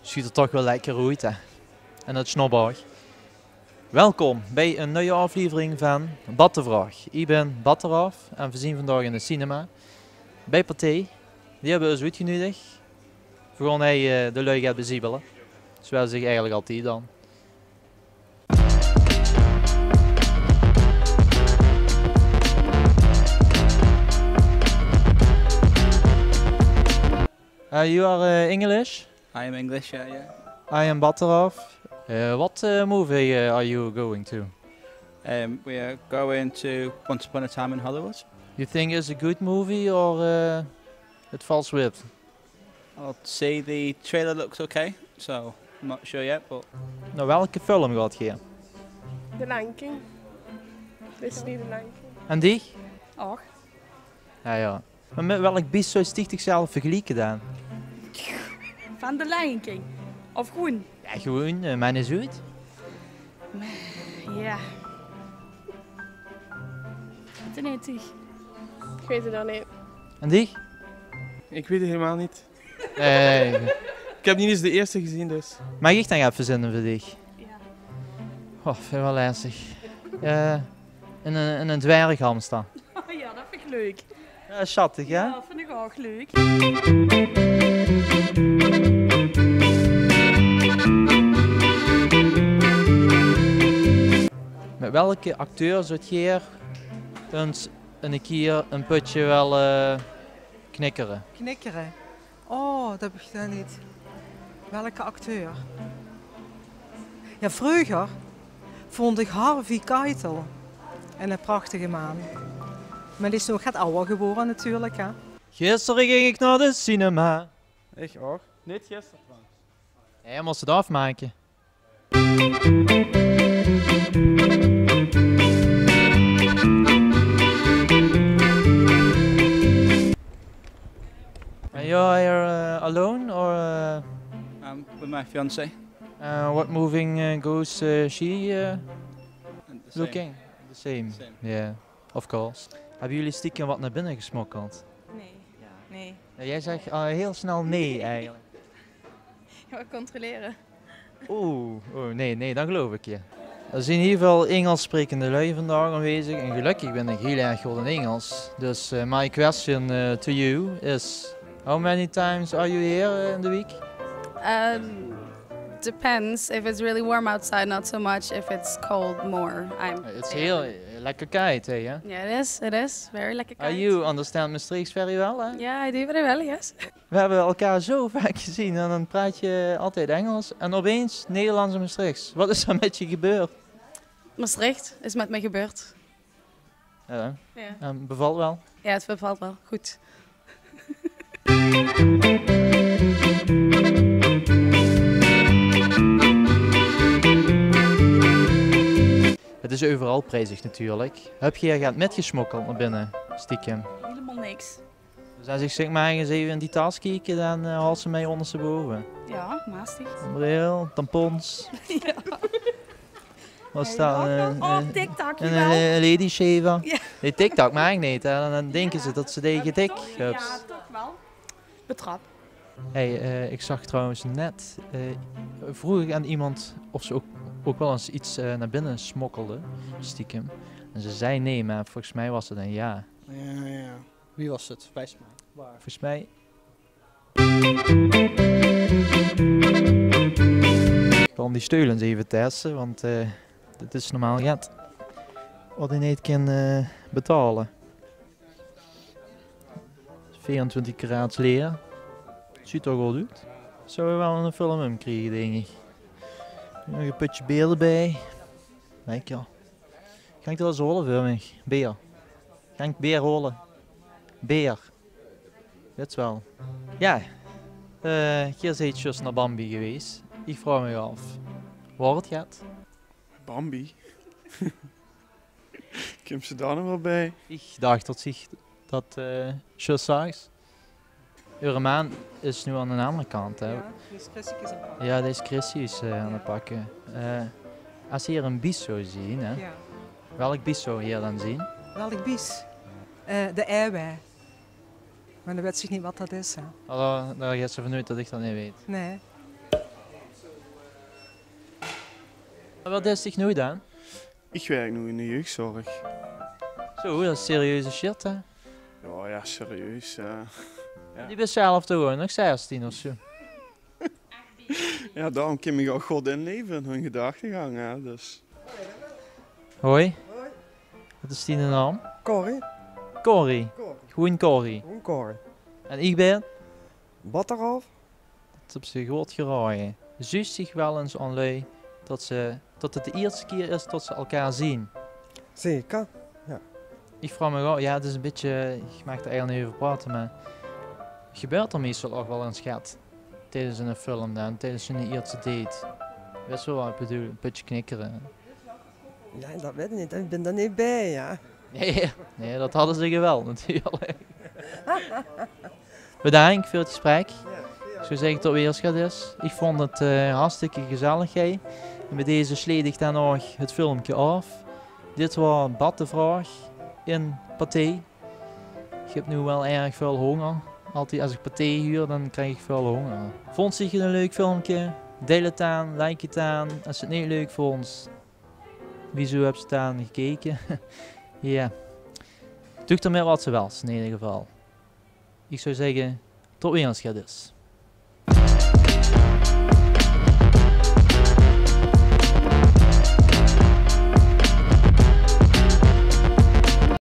Ziet er toch wel lekker uit, hè. En het snobberig. Welkom bij een nieuwe aflevering van Battenvraag. Ik ben Batteraf en we zien vandaag in de cinema bij Pathé. Die hebben ons uitgenodigd. We gaan de lui gaat beziebelen. Zoals zich eigenlijk altijd dan. You are English? I am English, yeah. I am Batteraf. What movie are you going to? We are going to Once Upon a Time in Hollywood. You think it's a good movie or it falls with? I'll say the trailer looks okay, so I'm not sure yet, but... Nou, welke film gaat je? The Lion King. Disney The Lion King. En die? Och. Ja. Maar met welk beest zou je zichzelf vergelijken dan? Van The Lion King. Of groen. Ja, gewoon, mijn is uit. Ja. Ten eten. Ik weet het dan niet. En die? Ik weet het helemaal niet. Eh, Ik heb niet eens de eerste gezien, dus. mag ik dan even verzinnen voor dich? Ja. Oh, vind ik wel lastig. Een dwerghamster. Oh ja, dat vind ik leuk. Ja, schattig, hè? Ja, dat vind ik ook leuk. Met welke acteur zou je eens een keer een putje wel knikkeren? Knikkeren. Oh, dat heb ik dan niet. Welke acteur? Ja, vroeger vond ik Harvey Keitel een prachtige man. Maar die is nog het ouder geworden natuurlijk, hè. Gisteren ging ik naar de cinema. Echt hoor. Niet gisteren. Ja, je moest het afmaken. Are you here alone or with my fiance. what moving goes she And the same. looking? The same. Same. Yeah, of course. Hebben jullie stiekem wat naar binnen gesmokkeld? Nee. Nee. Ja, jij zegt heel snel nee eigenlijk. Ja, controleren. Oeh, nee, dan geloof ik je. Er zijn in ieder geval Engels sprekende lui vandaag aanwezig en gelukkig ben ik heel erg goed in Engels. Dus my question to you is, how many times are you here in the week? Depends. If it's really warm outside, not so much. If it's cold, more. It's heel lekker koud, hè? Yeah, it is. It is very like a kite. You understand Maastricht very well, hè? Yeah, I do very well. Yes. We hebben elkaar zo vaak gezien en dan praat je altijd Engels en opeens Nederlands en Maastrichts. Wat is er met je gebeurd? Maastricht is met me gebeurd. Ja, Ja. bevalt wel. Ja, het bevalt wel. Goed. Het is overal prijzig natuurlijk. Heb je gaat metgesmokkeld naar binnen, stiekem? Helemaal niks. Dus als ik zeg maar eens even in die tas kijken, dan haalt ze mij ondersteboven. Ja, maastig. Een bril, tampons. Ja. Wat staat Oh, TikTok, een jawel. lady shaver. Ja. Nee, TikTok mag ik niet. Hè. Dan denken ze dat ze tegen dik. Ja, toch wel. Betrap. Hey, ik zag trouwens net, vroeg ik aan iemand of ze ook wel eens iets naar binnen smokkelde, stiekem. En ze zei nee, maar volgens mij was het een ja. Ja. Wie was het? Wijs me. Waar? Volgens mij... Ik kan die steulens even testen, want dit is normaal geld. Wat je niet kan betalen. 24 karaats leer. Ziet er goed uit. Zouden we wel een film in krijgen, denk ik. Nog een putje beer erbij. Kijk ja. Ga ik er eens holen voor mij? Beer. Ga ik beer holen? Beer. Dit wel. Ja. Hier zijn just naar Bambi geweest. Ik vraag me af. Waar het gaat? Bambi. Komt ze daar nog wel bij? Ik dacht dat zich dat just zag. Uw maan is nu aan de andere kant. Hè? Ja, die is Chrissy is een paar. Ja, deze Chrissy is aan het pakken. Als je hier een bies zou zien, hè? Ja. Welk bies zou je hier dan zien? Welk bies? De eiwij. Maar dan weet ze niet wat dat is, hè. Daar gaat ze vanuit dat ik dat niet weet. Nee. Wat is dich nu dan? Ik werk nu in de jeugdzorg. Zo, dat is serieuze shit, hè? Ja, serieus. Ja. Die bent zelf toch gewoon nog 16 of zo. Ja, daarom kan ik al God inleven in hun gedachtegang. Hè, dus. Hoi. Wat is die naam? Corrie. Corrie. Corrie. Gewoon Corrie. Gewoon Corrie. En ik ben? Wat eraf? Dat op zich wordt geraaien. Zuist zich wel eens aan lui dat het de eerste keer is dat ze elkaar zien. Zeker. Ik vraag me af, ja, het is een beetje, ik mag er eigenlijk niet over praten, maar gebeurt er meestal ook wel een schat tijdens een film dan, tijdens een eerste date? Best wel wat ik bedoel, een beetje knikkeren. Ja, dat weet ik niet. Ik ben er niet bij, ja. Nee, dat hadden ze wel natuurlijk. Bedankt voor het gesprek. Ik zou zeggen tot weer schat is. Ik vond het hartstikke gezellig. En met deze sleed ik dan nog het filmpje af. Dit was Bad de vraag in Pathé. Ik heb nu wel erg veel honger. Altijd als ik Pathé huur, dan krijg ik veel honger. Vond je het een leuk filmpje? Deel het aan, like het aan. Als je het niet leuk vond, wieso heb je het aan gekeken? Ja. Doe er met wat ze was in ieder geval. Ik zou zeggen, tot weer schat is.